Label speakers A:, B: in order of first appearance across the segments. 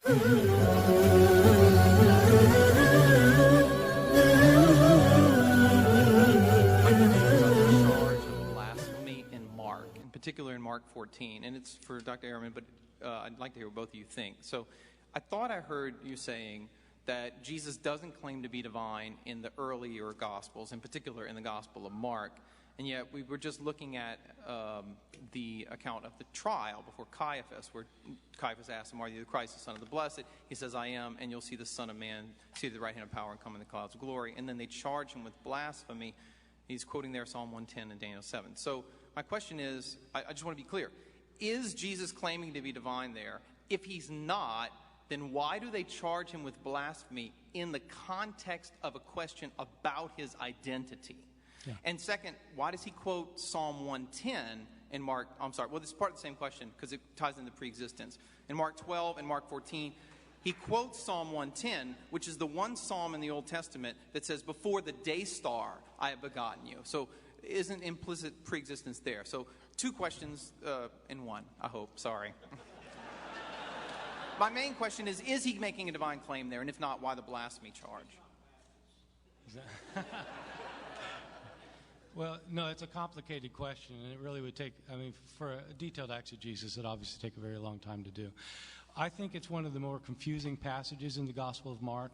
A: Blasphemy in Mark, in particular in Mark 14, and it's for Dr. Ehrman, but I'd like to hear what both of you think. So I thought I heard you saying that Jesus doesn't claim to be divine in the earlier Gospels, in particular in the Gospel of Mark, and yet we were just looking at the account of the trial before Caiaphas, where Caiaphas asked him, "Are you the Christ, the Son of the Blessed?" He says, "I am, and you'll see the Son of Man seated at the right hand of power and come in the clouds of glory." And then they charge him with blasphemy. He's quoting there Psalm 110 and Daniel 7. So my question is, I just want to be clear. Is Jesus claiming to be divine there? If he's not, then why do they charge him with blasphemy in the context of a question about his identity? Yeah. And second, why does he quote Psalm 110 in Mark? I'm sorry, well, this is part of the same question because it ties into preexistence. In Mark 12 and Mark 14, he quotes Psalm 110, which is the one psalm in the Old Testament that says, "Before the day star I have begotten you." So isn't implicit preexistence there? So two questions in one, I hope. Sorry. My main question is he making a divine claim there? And if not, why the blasphemy charge?
B: Well, no, it's a complicated question, and it really would take, for a detailed exegesis, it'd obviously take a very long time to do. I think it's one of the more confusing passages in the Gospel of Mark,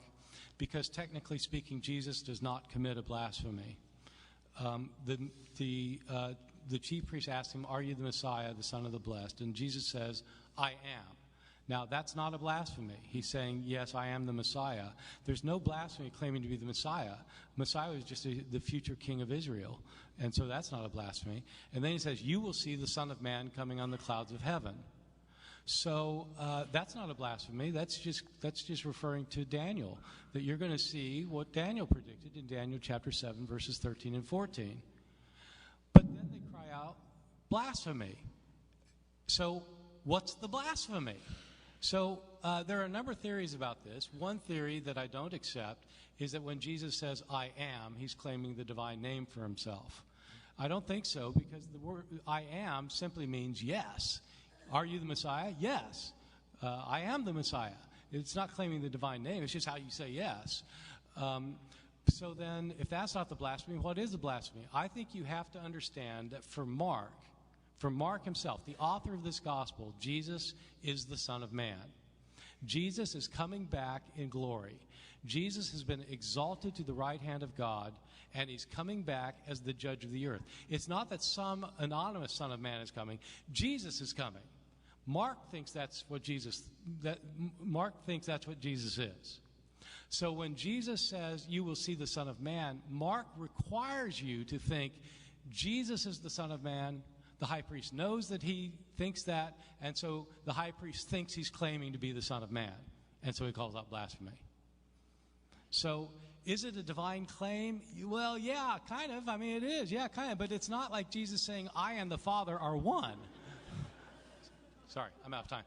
B: because technically speaking, Jesus does not commit a blasphemy. The chief priest asked him, "Are you the Messiah, the Son of the Blessed?" And Jesus says, "I am." Now, that's not a blasphemy. He's saying, yes, I am the Messiah. There's no blasphemy claiming to be the Messiah. Messiah is just the future king of Israel, and so that's not a blasphemy. And then he says, "You will see the Son of Man coming on the clouds of heaven." So that's not a blasphemy. That's just referring to Daniel, that you're going to see what Daniel predicted in Daniel chapter 7, verses 13 and 14. But then they cry out, "Blasphemy." So what's the blasphemy? So there are a number of theories about this. One theory that I don't accept is that when Jesus says, "I am," he's claiming the divine name for himself. I don't think so, because the word "I am" simply means yes. Are you the Messiah? Yes. I am the Messiah. It's not claiming the divine name. It's just how you say yes. So then, if that's not the blasphemy, what is the blasphemy? I think you have to understand that for Mark himself, the author of this gospel, Jesus is the Son of Man. Jesus is coming back in glory. Jesus has been exalted to the right hand of God, and he's coming back as the judge of the earth. It's not that some anonymous Son of Man is coming. Jesus is coming. Mark thinks that's what Jesus is. So when Jesus says, "You will see the Son of Man," Mark requires you to think Jesus is the Son of Man. The high priest knows that he thinks that, and so the high priest thinks he's claiming to be the Son of Man, and so he calls out blasphemy. So is it a divine claim? Well, yeah, kind of. It is. Yeah, kind of. But it's not like Jesus saying, "I and the Father are one." Sorry, I'm out of time.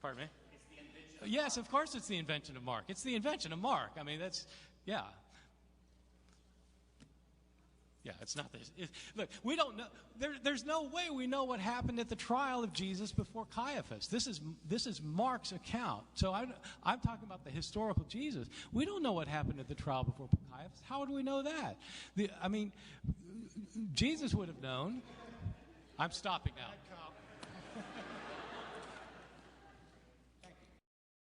B: Pardon me?
A: It's the invention of
B: Yes, of course it's the invention of Mark. It's the invention of Mark. Yeah. Yeah, it's not this. Look, we don't know. There's no way we know what happened at the trial of Jesus before Caiaphas. This is Mark's account. So I'm talking about the historical Jesus. We don't know what happened at the trial before Caiaphas. How would we know that? Jesus would have known. I'm stopping now.